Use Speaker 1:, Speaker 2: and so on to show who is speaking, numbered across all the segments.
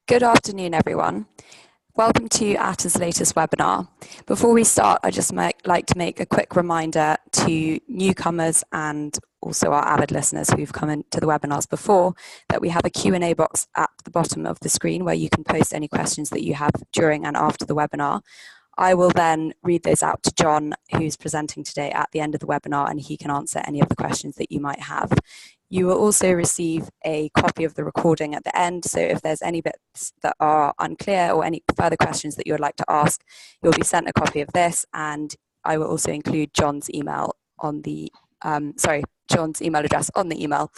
Speaker 1: Good afternoon, everyone. Welcome to Atta's latest webinar. Before we start, I just like to make a quick reminder to newcomers and also our avid listeners who've come into the webinars before that we have a Q&A box at the bottom of the screen where you can post any questions that you have during and after the webinar. I will then read those out to John, who's presenting today at the end of the webinar, and he can answer any of the questions that you might have. You will also receive a copy of the recording at the end, so if there's any bits that are unclear or any further questions that you would like to ask, you'll be sent a copy of this, and I will also include John's email on the, John's email address on the email.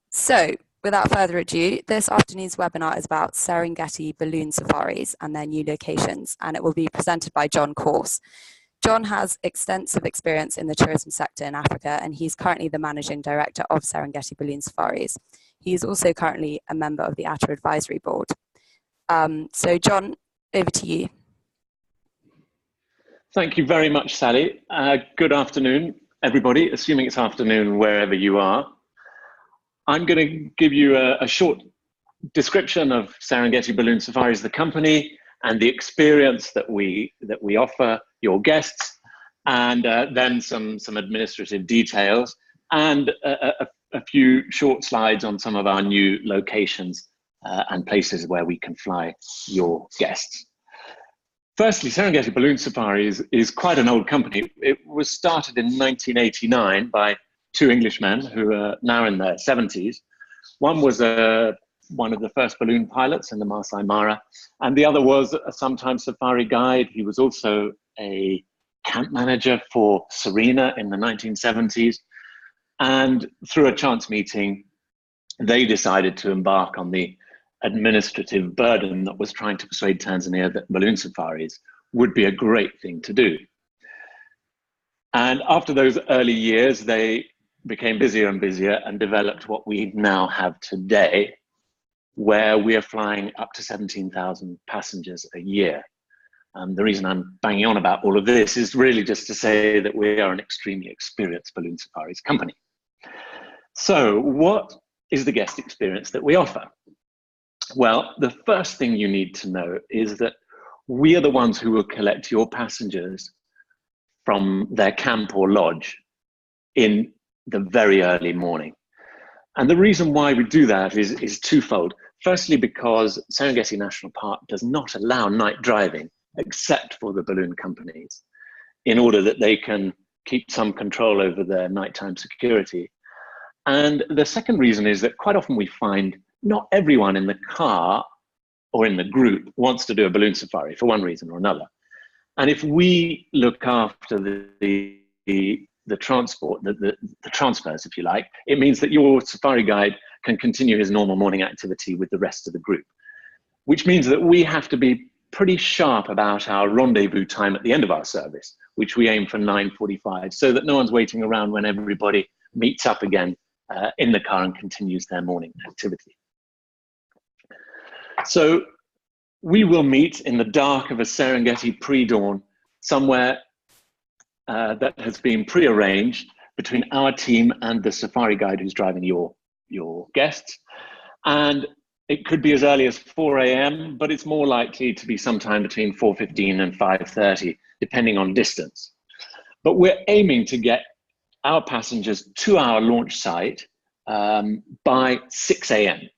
Speaker 1: So without further ado, this afternoon's webinar is about Serengeti Balloon Safaris and their new locations, and it will be presented by John Corse. John has extensive experience in the tourism sector in Africa, and he's currently the Managing Director of Serengeti Balloon Safaris. He is also currently a member of the Atta Advisory Board. So John, over to you.
Speaker 2: Thank you very much, Sally. Good afternoon, everybody, assuming it's afternoon wherever you are. I'm going to give you a short description of Serengeti Balloon Safaris, the company, and the experience that we offer your guests, and then some administrative details, and a few short slides on some of our new locations and places where we can fly your guests. Firstly, Serengeti Balloon Safaris is quite an old company. It was started in 1989 by two Englishmen who are now in their 70s. One was one of the first balloon pilots in the Masai Mara, and the other was a sometime safari guide. He was also a camp manager for Serena in the 1970s. And through a chance meeting, they decided to embark on the administrative burden that was trying to persuade Tanzania that balloon safaris would be a great thing to do. And after those early years, they became busier and busier and developed what we now have today, where we are flying up to 17,000 passengers a year. The reason I'm banging on about all of this is really just to say that we are an extremely experienced balloon safaris company. So what is the guest experience that we offer? Well, the first thing you need to know is that we are the ones who will collect your passengers from their camp or lodge in the very early morning. And the reason why we do that is twofold. Firstly, because Serengeti National Park does not allow night driving except for the balloon companies, in order that they can keep some control over their nighttime security. And the second reason is that quite often we find not everyone in the car or in the group wants to do a balloon safari for one reason or another. And if we look after the transport, the transfers, if you like, it means that your safari guide can continue his normal morning activity with the rest of the group, which means that we have to be pretty sharp about our rendezvous time at the end of our service, which we aim for 9:45, so that no one's waiting around when everybody meets up again in the car and continues their morning activity. So we will meet in the dark of a Serengeti pre-dawn somewhere that has been pre-arranged between our team and the safari guide who's driving your guests. And it could be as early as 4 a.m., but it's more likely to be sometime between 4:15 and 5:30, depending on distance. But we're aiming to get our passengers to our launch site by 6 a.m.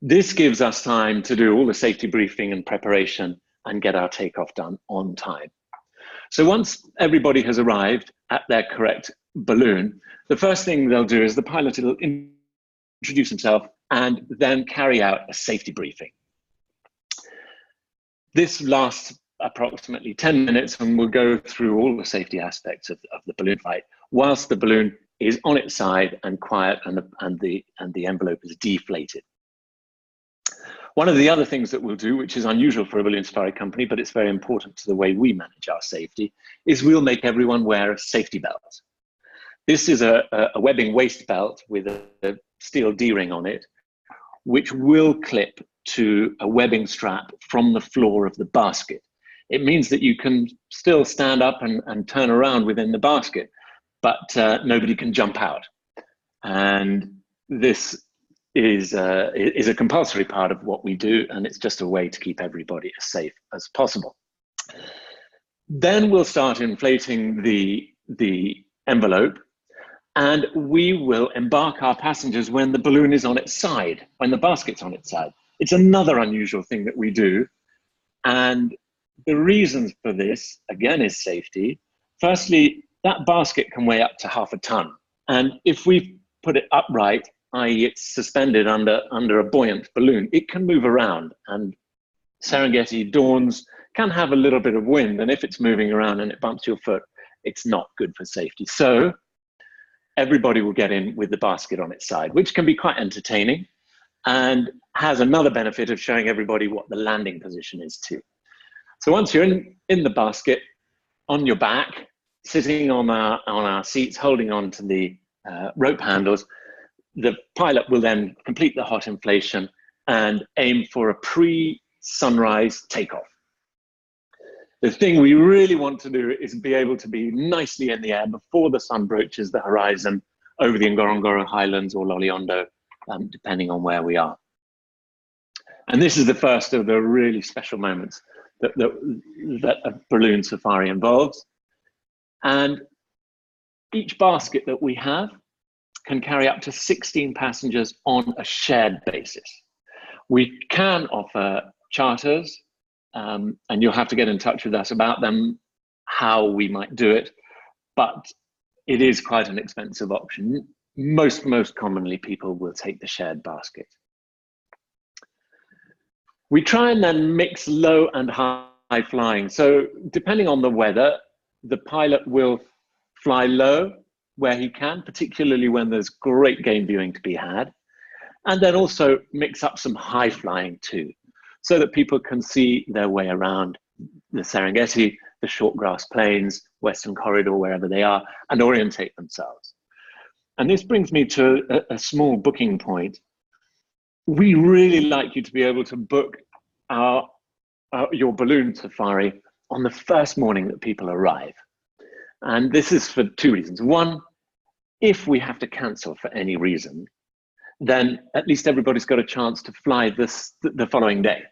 Speaker 2: This gives us time to do all the safety briefing and preparation and get our takeoff done on time. So once everybody has arrived at their correct balloon, the first thing they'll do is the pilot will introduce himself and then carry out a safety briefing. This lasts approximately 10 minutes and we'll go through all the safety aspects of the balloon flight whilst the balloon is on its side and quiet and the envelope is deflated. One of the other things that we'll do, which is unusual for a balloon safari company, but it's very important to the way we manage our safety, is we'll make everyone wear a safety belt. This is a webbing waist belt with a steel D-ring on it, which will clip to a webbing strap from the floor of the basket. It means that you can still stand up and turn around within the basket, but nobody can jump out. And this is a compulsory part of what we do, and it's just a way to keep everybody as safe as possible. Then we'll start inflating the envelope, and we will embark our passengers when the balloon is on its side, when the basket's on its side. It's another unusual thing that we do, and the reasons for this, again, is safety. Firstly, that basket can weigh up to 1/2 a ton, and if we put it upright, i.e. it's suspended under a buoyant balloon, it can move around, and Serengeti dawns can have a little bit of wind, and if it's moving around and it bumps your foot, it's not good for safety. So everybody will get in with the basket on its side, which can be quite entertaining and has another benefit of showing everybody what the landing position is too. So once you're in the basket, on your back, sitting on our seats, holding on to the rope handles, the pilot will then complete the hot inflation and aim for a pre-sunrise takeoff. The thing we really want to do is be able to be nicely in the air before the sun broaches the horizon over the Ngorongoro Highlands or Loliondo, depending on where we are. And this is the first of the really special moments that a balloon safari involves. And each basket that we have can carry up to 16 passengers on a shared basis. We can offer charters, and you'll have to get in touch with us about them, how we might do it, but it is quite an expensive option. Most commonly, people will take the shared basket. We try and then mix low and high flying. So depending on the weather, the pilot will fly low where he can, particularly when there's great game viewing to be had, and then also mix up some high flying too, so that people can see their way around the Serengeti, the short grass plains, Western Corridor, wherever they are, and orientate themselves. And this brings me to a small booking point. We really like you to be able to book your balloon safari on the first morning that people arrive. And this is for 2 reasons. One, if we have to cancel for any reason, then at least everybody's got a chance to fly the following day.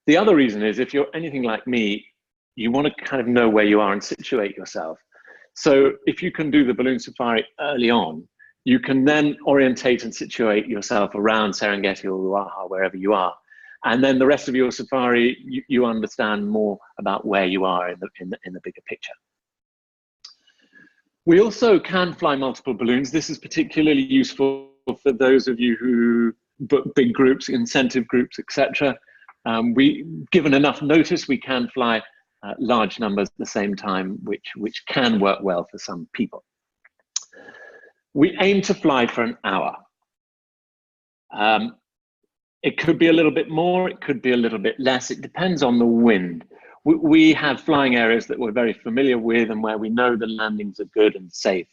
Speaker 2: The other reason is if you're anything like me, you want to kind of know where you are and situate yourself. So if you can do the balloon safari early on, you can then orientate and situate yourself around Serengeti or Ruaha, wherever you are. And then the rest of your safari, you understand more about where you are in the bigger picture. We also can fly multiple balloons. This is particularly useful for those of you who book big groups, incentive groups, etc. Given enough notice, we can fly large numbers at the same time, which can work well for some people. We aim to fly for an hour. It could be a little bit more, it could be a little bit less. It depends on the wind. We have flying areas that we're very familiar with and where we know the landings are good and safe.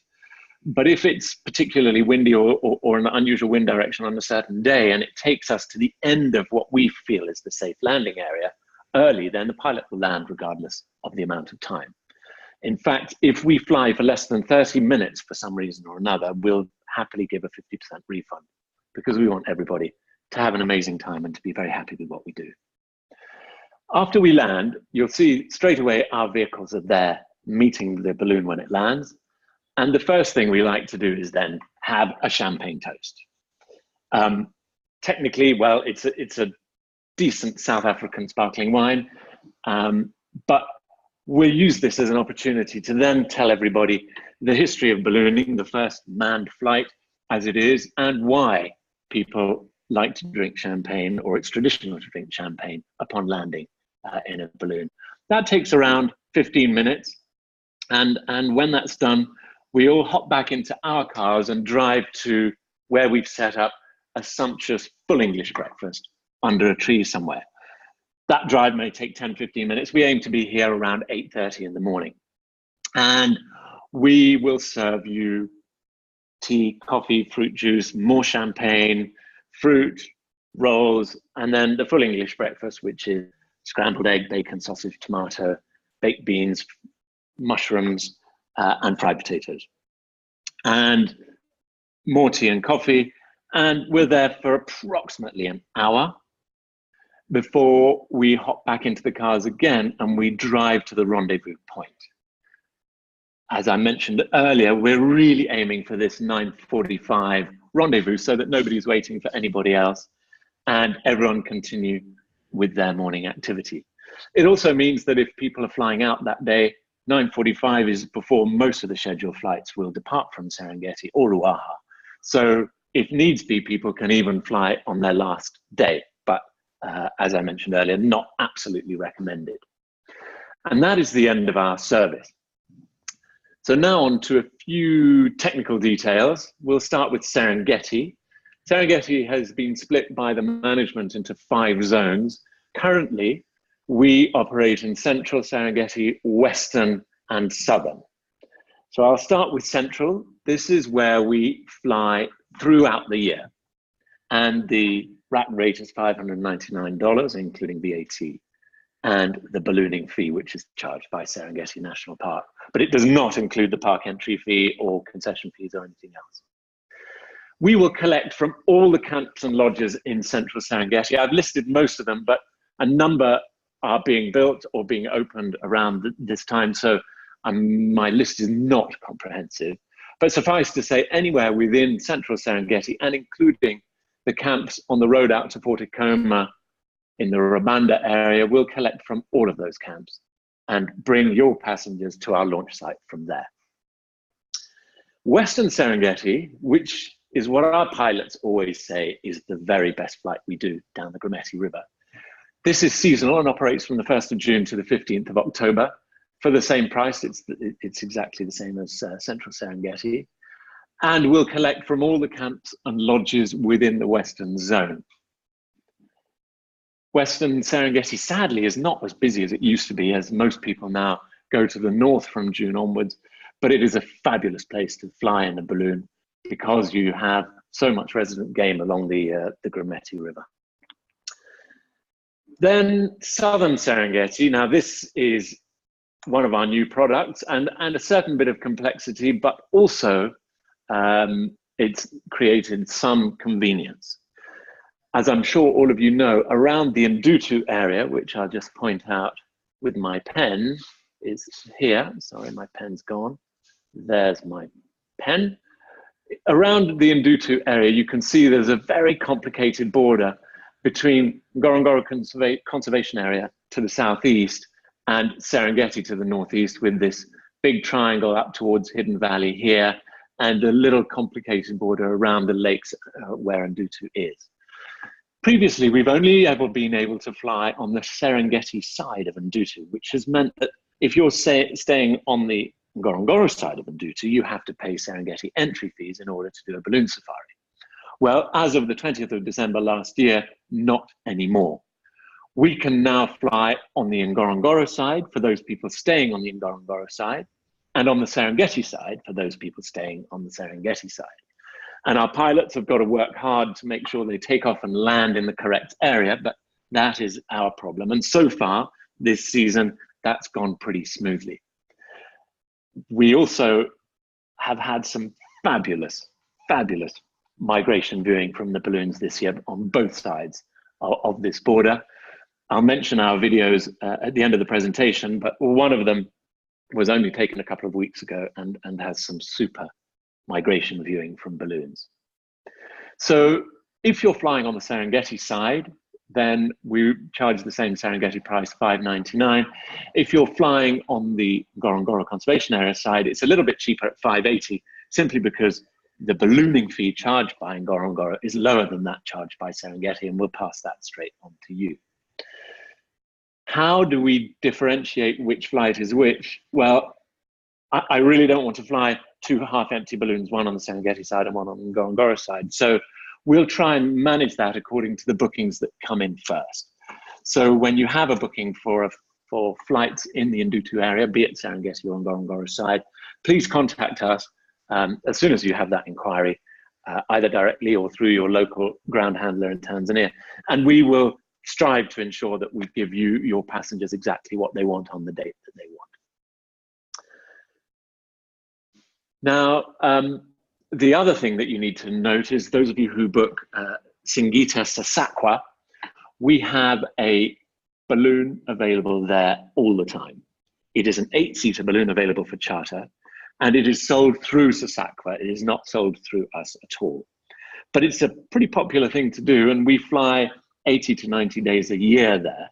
Speaker 2: But if it's particularly windy or an unusual wind direction on a certain day, and it takes us to the end of what we feel is the safe landing area early, then the pilot will land regardless of the amount of time. In fact, if we fly for less than 30 minutes for some reason or another, we'll happily give a 50% refund, because we want everybody to have an amazing time and to be very happy with what we do. After we land, you'll see straight away our vehicles are there meeting the balloon when it lands. And the first thing we like to do is then have a champagne toast. Technically, well, it's a decent South African sparkling wine, but we'll use this as an opportunity to then tell everybody the history of ballooning, the first manned flight as it is, and why people like to drink champagne, or it's traditional to drink champagne upon landing in a balloon. That takes around 15 minutes. And when that's done, we all hop back into our cars and drive to where we've set up a sumptuous full English breakfast under a tree somewhere. That drive may take 10, 15 minutes. We aim to be here around 8:30 in the morning. And we will serve you tea, coffee, fruit juice, more champagne, fruit, rolls, and then the full English breakfast, which is scrambled egg, bacon, sausage, tomato, baked beans, mushrooms, and fried potatoes. And more tea and coffee, And we're there for approximately an hour before we hop back into the cars again and we drive to the rendezvous point. As I mentioned earlier, we're really aiming for this 9:45 rendezvous so that nobody's waiting for anybody else and everyone continue with their morning activity. It also means that if people are flying out that day, 9:45 is before most of the scheduled flights will depart from Serengeti or Ruaha. So if needs be, people can even fly on their last day, but as I mentioned earlier, not absolutely recommended. And that is the end of our service. So now on to a few technical details. We'll start with Serengeti. Serengeti has been split by the management into 5 zones. Currently, we operate in Central Serengeti, Western, and Southern. So I'll start with Central. This is where we fly throughout the year. And the RAT rate is $599, including VAT, and the ballooning fee, which is charged by Serengeti National Park. But it does not include the park entry fee or concession fees or anything else. We will collect from all the camps and lodges in Central Serengeti. I've listed most of them, but a number are being built or being opened around this time, so my list is not comprehensive. But suffice to say, anywhere within Central Serengeti, and including the camps on the road out to Port Ikoma in the Rabanda area, we'll collect from all of those camps and bring your passengers to our launch site from there. Western Serengeti, which is what our pilots always say is the very best flight we do down the Great River. This is seasonal and operates from the 1st of June to the 15th of October. For the same price, it's exactly the same as Central Serengeti. And we'll collect from all the camps and lodges within the Western zone. Western Serengeti, sadly, is not as busy as it used to be, as most people now go to the north from June onwards, but it is a fabulous place to fly in a balloon because you have so much resident game along the Great River. Then Southern Serengeti. Now this is one of our new products and a certain bit of complexity, but also it's created some convenience. As I'm sure all of you know, around the Ndutu area, which I'll just point out with my pen, is here. Sorry, my pen's gone. There's my pen. Around the Ndutu area, you can see there's a very complicated border between Ngorongoro Conservation Area to the southeast and Serengeti to the northeast, with this big triangle up towards Hidden Valley here and a little complicated border around the lakes where Ndutu is. Previously, we've only ever been able to fly on the Serengeti side of Ndutu, which has meant that if you're staying on the Ngorongoro side of Ndutu, you have to pay Serengeti entry fees in order to do a balloon safari. Well, as of the 20th of December last year, not anymore. We can now fly on the Ngorongoro side for those people staying on the Ngorongoro side, and on the Serengeti side for those people staying on the Serengeti side. And our pilots have got to work hard to make sure they take off and land in the correct area, but that is our problem. And so far this season, that's gone pretty smoothly. We also have had some fabulous migration viewing from the balloons this year on both sides of this border. I'll mention our videos at the end of the presentation, but one of them was only taken a couple of weeks ago and has some super migration viewing from balloons. So if you're flying on the Serengeti side, then we charge the same Serengeti price, $599. If you're flying on the Ngorongoro Conservation Area side, it's a little bit cheaper at $580, simply because the ballooning fee charged by Ngorongoro is lower than that charged by Serengeti, and we'll pass that straight on to you. How do we differentiate which flight is which? Well, I really don't want to fly 2 half-empty balloons, one on the Serengeti side and one on the Ngorongoro side. So we'll try and manage that according to the bookings that come in first. So when you have a booking for flights in the Ndutu area, be it Serengeti or Ngorongoro side, please contact us as soon as you have that inquiry, either directly or through your local ground handler in Tanzania. And we will strive to ensure that we give you, your passengers, exactly what they want on the date that they want. Now, The other thing that you need to note is those of you who book Singita Sasakwa, we have a balloon available there all the time. It is an 8-seater balloon available for charter, and it is sold through Sasakwa. It is not sold through us at all. But it's a pretty popular thing to do, and we fly 80 to 90 days a year there.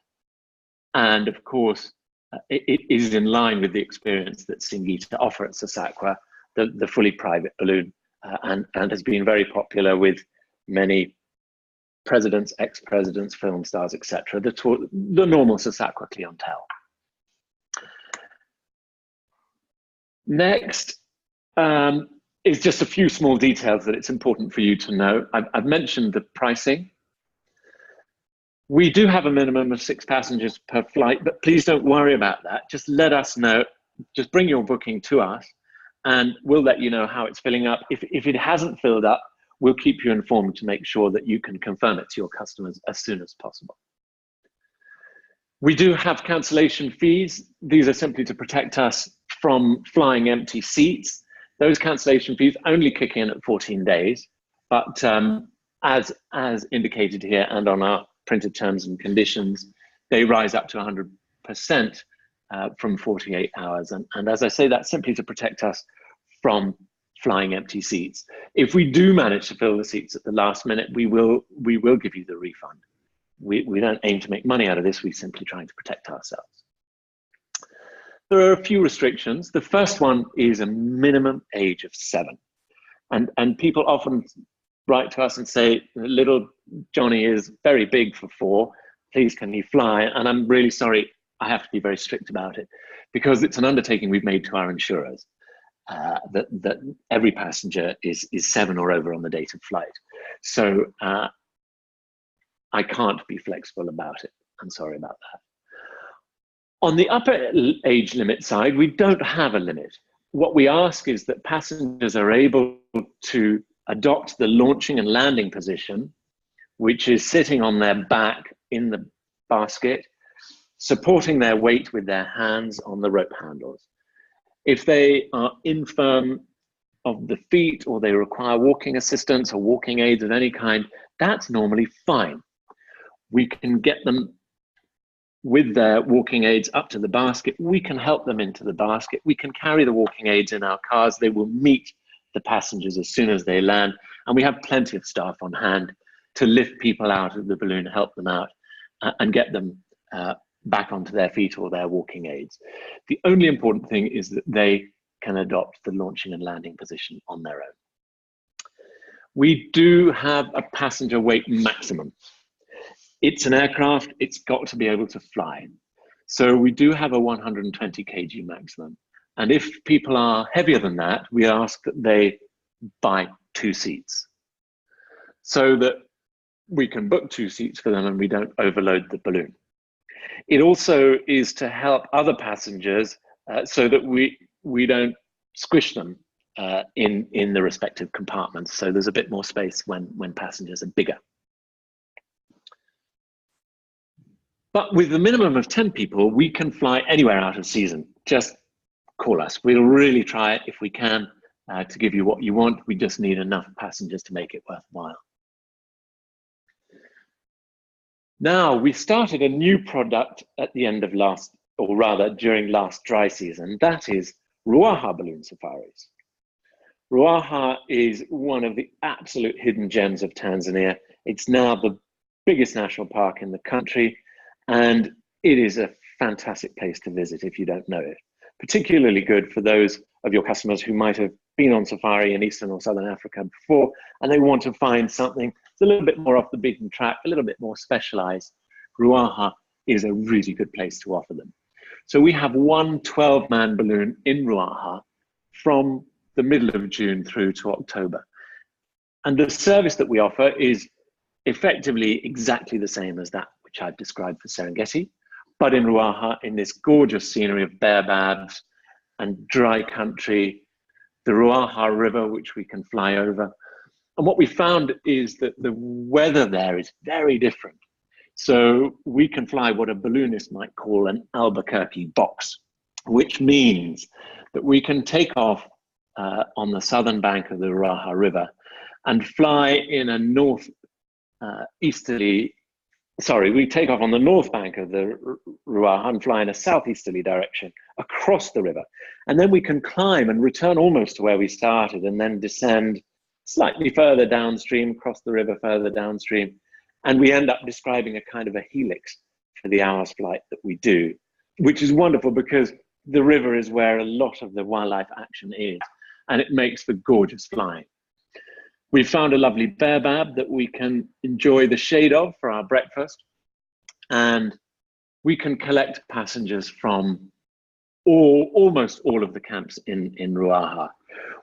Speaker 2: And of course, it is in line with the experience that Singita offer at Sasakwa, the fully private balloon, and has been very popular with many presidents, ex-presidents, film stars, etc. The normal Sasakwa clientele. Next is just a few small details that it's important for you to know. I've mentioned the pricing. We do have a minimum of 6 passengers per flight, but please don't worry about that. Just let us know. Just bring your booking to us, and we'll let you know how it's filling up. If it hasn't filled up, we'll keep you informed to make sure that you can confirm it to your customers as soon as possible. We do have cancellation fees. These are simply to protect us from flying empty seats. Those cancellation fees only kick in at 14 days, but as indicated here and on our printed terms and conditions, they rise up to 100% from 48 hours. And as I say, that's simply to protect us from flying empty seats. If we do manage to fill the seats at the last minute, we will give you the refund. We don't aim to make money out of this. We're simply trying to protect ourselves. There are a few restrictions. The first one is a minimum age of 7. And people often write to us and say, little Johnny is very big for 4. Please, can he fly? And I'm really sorry, I have to be very strict about it, because it's an undertaking we've made to our insurers that every passenger is 7 or over on the date of flight. So I can't be flexible about it. I'm sorry about that. On the upper age limit side, we don't have a limit. What we ask is that passengers are able to adopt the launching and landing position, which is sitting on their back in the basket, supporting their weight with their hands on the rope handles. If they are infirm of the feet, or they require walking assistance or walking aids of any kind, that's normally fine. We can get them with their walking aids up to the basket. We can help them into the basket. We can carry the walking aids in our cars. They will meet the passengers as soon as they land. And we have plenty of staff on hand to lift people out of the balloon, help them out, and get them back onto their feet or their walking aids. The only important thing is that they can adopt the launching and landing position on their own. We do have a passenger weight maximum. It's an aircraft, it's got to be able to fly. So we do have a 120 kg maximum. And if people are heavier than that, we ask that they buy 2 seats so that we can book 2 seats for them and we don't overload the balloon. It also is to help other passengers so that we don't squish them in the respective compartments. So there's a bit more space when passengers are bigger. But with a minimum of 10 people, we can fly anywhere out of season. Just call us. We'll really try it if we can to give you what you want. We just need enough passengers to make it worthwhile. Now, we started a new product at the end of during last dry season. That is Ruaha Balloon Safaris. Ruaha is one of the absolute hidden gems of Tanzania. It's now the biggest national park in the country, and it is a fantastic place to visit if you don't know it. Particularly good for those of your customers who might have been on safari in Eastern or Southern Africa before, and they want to find something that's a little bit more off the beaten track, a little bit more specialized. Ruaha is a really good place to offer them. So we have one 12-man balloon in Ruaha from the middle of June through to October. And the service that we offer is effectively exactly the same as that which I've described for Serengeti, but in Ruaha, in this gorgeous scenery of baobabs and dry country, the Ruaha River, which we can fly over. And what we found is that the weather there is very different. So we can fly what a balloonist might call an Albuquerque box, which means that we can take off on the southern bank of the Ruaha River and fly in a we take off on the north bank of the Ruaha and fly in a southeasterly direction across the river. And then we can climb and return almost to where we started and then descend slightly further downstream, cross the river further downstream. And we end up describing a kind of a helix for the hour's flight that we do, which is wonderful because the river is where a lot of the wildlife action is, and it makes for gorgeous flying. We found a lovely baobab that we can enjoy the shade of for our breakfast, and we can collect passengers from almost all of the camps in Ruaha.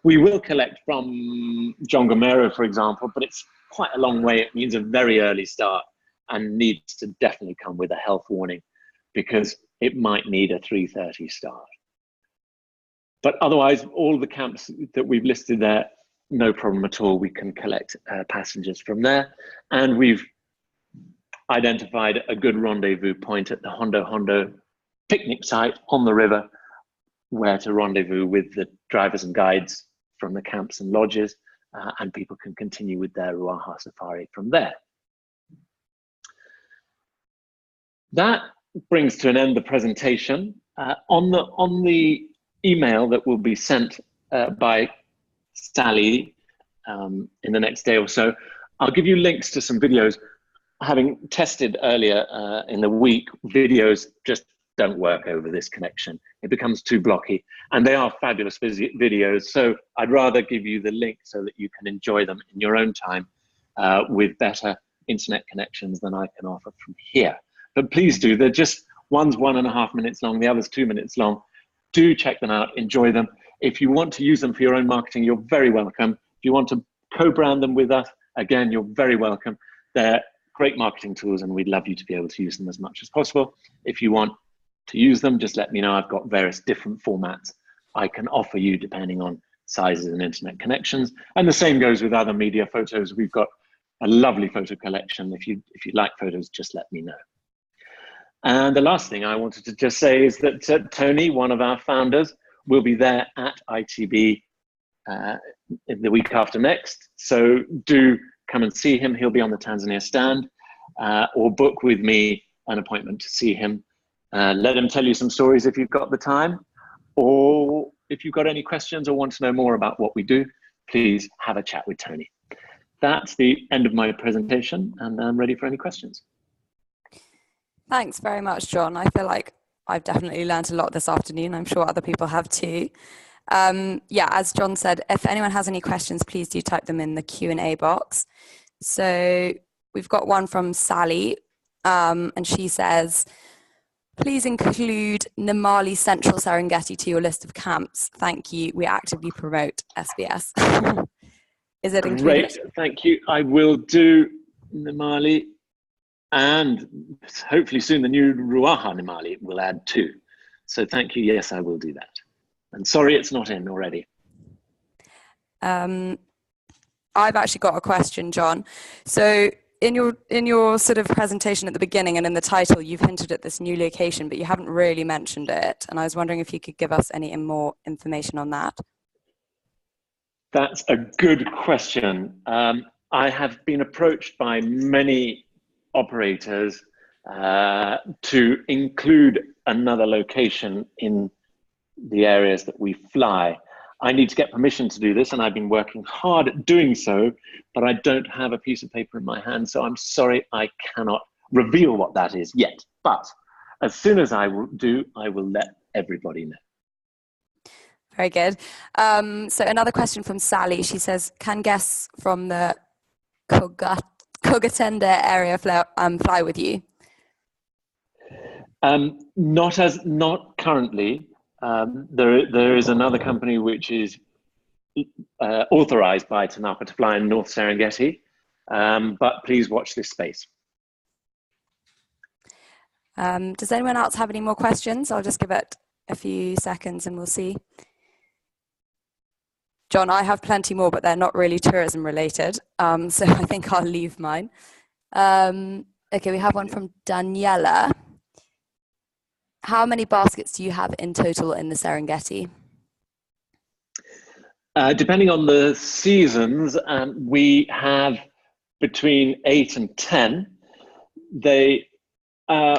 Speaker 2: We will collect from Ngorongoro, for example, but it's quite a long way. It means a very early start and needs to definitely come with a health warning because it might need a 3:30 start. But otherwise, all the camps that we've listed there, no problem at all. We can collect passengers from there. And we've identified a good rendezvous point at the Hondo Hondo picnic site on the river where to rendezvous with the drivers and guides from the camps and lodges, and people can continue with their Ruaha safari from there. That brings to an end the presentation. On the email that will be sent by Sally in the next day or so, I'll give you links to some videos. Having tested earlier in the week, videos just don't work over this connection. It becomes too blocky, and they are fabulous videos. So I'd rather give you the link so that you can enjoy them in your own time with better internet connections than I can offer from here. But please do, they're just, one's 1.5 minutes long, the other's 2 minutes long. Do check them out, enjoy them. If you want to use them for your own marketing, you're very welcome. If you want to co-brand them with us, again, you're very welcome. They're great marketing tools and we'd love you to be able to use them as much as possible. If you want to use them, just let me know. I've got various different formats I can offer you depending on sizes and internet connections. And the same goes with other media photos. We've got a lovely photo collection. If you like photos, just let me know. And the last thing I wanted to just say is that Tony, one of our founders, will be there at ITB in the week after next. So do come and see him. He'll be on the Tanzania stand, or book with me an appointment to see him. Let him tell you some stories if you've got the time, or if you've got any questions or want to know more about what we do, please have a chat with Tony. That's the end of my presentation, and I'm ready for any questions.
Speaker 1: Thanks very much, John. I feel like I've definitely learned a lot this afternoon. I'm sure other people have too. Yeah, as John said, if anyone has any questions, please do type them in the Q&A box. So we've got one from Sally, and she says, please include Namali Central Serengeti to your list of camps. Thank you. We actively promote SBS. Is it included?
Speaker 2: Great, thank you. I will do Namali, and hopefully soon the new Ruaha Namali will add too. So thank you. Yes, I will do that. And sorry it's not in already.
Speaker 1: I've actually got a question, John. So in your sort of presentation at the beginning and in the title, you've hinted at this new location, but you haven't really mentioned it. And I was wondering if you could give us any more information on that.
Speaker 2: That's a good question. I have been approached by many operators to include another location in the areas that we fly. I need to get permission to do this, and I've been working hard at doing so, but I don't have a piece of paper in my hand, so I'm sorry I cannot reveal what that is yet. But as soon as I do, I will let everybody know.
Speaker 1: Very good. So another question from Sally. She says, can guests from the Kogatenda area fly with you?
Speaker 2: Not currently. There is another company which is authorized by Tanaka to fly in North Serengeti, but please watch this space.
Speaker 1: Does anyone else have any more questions? I'll just give it a few seconds and we'll see. John, I have plenty more, but they're not really tourism related, so I think I'll leave mine. Okay, we have one from Daniela. How many baskets do you have in total in the Serengeti?
Speaker 2: Depending on the seasons, we have between 8 and 10.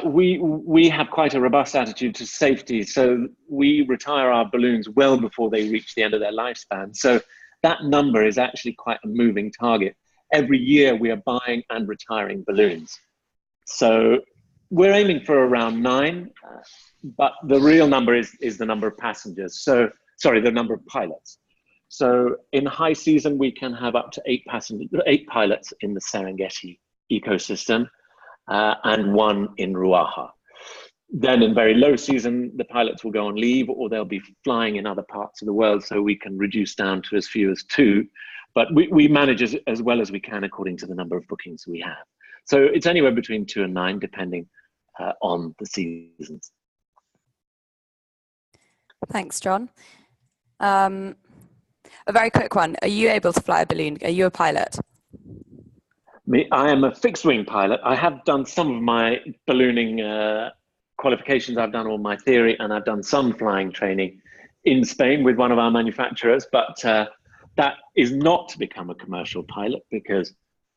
Speaker 2: We have quite a robust attitude to safety, so we retire our balloons well before they reach the end of their lifespan. So that number is actually quite a moving target. Every year we are buying and retiring balloons. So we're aiming for around 9, but the real number is the number of passengers. So, sorry, the number of pilots. So in high season, we can have up to 8 pilots in the Serengeti ecosystem, and 1 in Ruaha. Then in very low season, the pilots will go on leave or they'll be flying in other parts of the world, so we can reduce down to as few as 2. But we manage as well as we can according to the number of bookings we have. So it's anywhere between 2 and 9, depending on the seasons.
Speaker 1: Thanks, John. A very quick one. Are you able to fly a balloon? Are you a pilot?
Speaker 2: I am a fixed wing pilot. I have done some of my ballooning qualifications. I've done all my theory and I've done some flying training in Spain with one of our manufacturers, but that is not to become a commercial pilot, because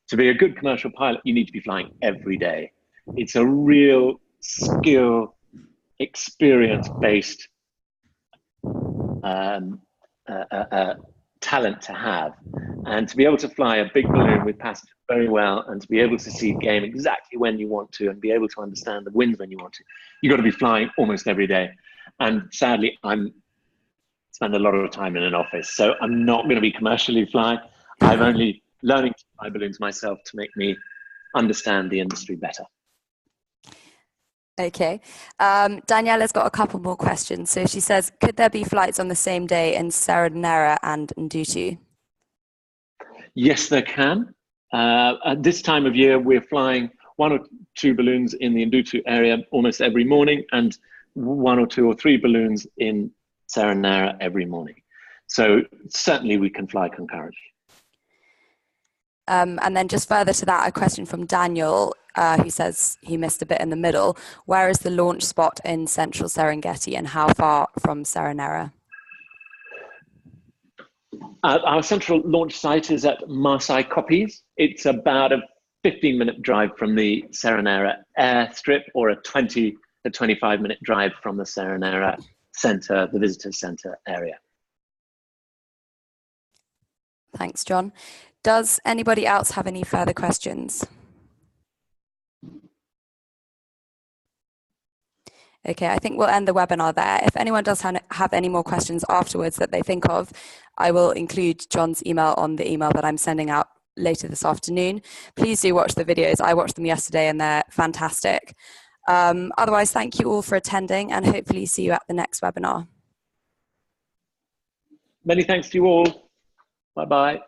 Speaker 2: to be a good commercial pilot, you need to be flying every day. It's a real skill, experience-based talent to have, and to be able to fly a big balloon with passengers very well, and to be able to see game exactly when you want to, and be able to understand the winds when you want to. You've got to be flying almost every day. And sadly, I'm spend a lot of time in an office, so I'm not going to be commercially flying. I'm only learning to fly balloons myself to make me understand the industry better.
Speaker 1: Okay. Daniela's got a couple more questions. So she says, could there be flights on the same day in Serengeti and Ndutu?
Speaker 2: Yes, there can. At this time of year, we're flying 1 or 2 balloons in the Ndutu area almost every morning, and 1 or 2 or 3 balloons in Serengeti every morning. So certainly we can fly concurrently.
Speaker 1: And then just further to that, a question from Daniel, who says he missed a bit in the middle. Where is the launch spot in central Serengeti, and how far from Serengeti?
Speaker 2: Our central launch site is at Maasai Koppies. It's about a 15-minute drive from the Serengeti airstrip, or a 20 to 25-minute drive from the Serengeti center, the visitor center area.
Speaker 1: Thanks, John. Does anybody else have any further questions? Okay, I think we'll end the webinar there. If anyone does have any more questions afterwards that they think of, I will include John's email on the email that I'm sending out later this afternoon. Please do watch the videos. I watched them yesterday and they're fantastic. Otherwise, thank you all for attending, and hopefully see you at the next webinar.
Speaker 2: Many thanks to you all. Bye-bye.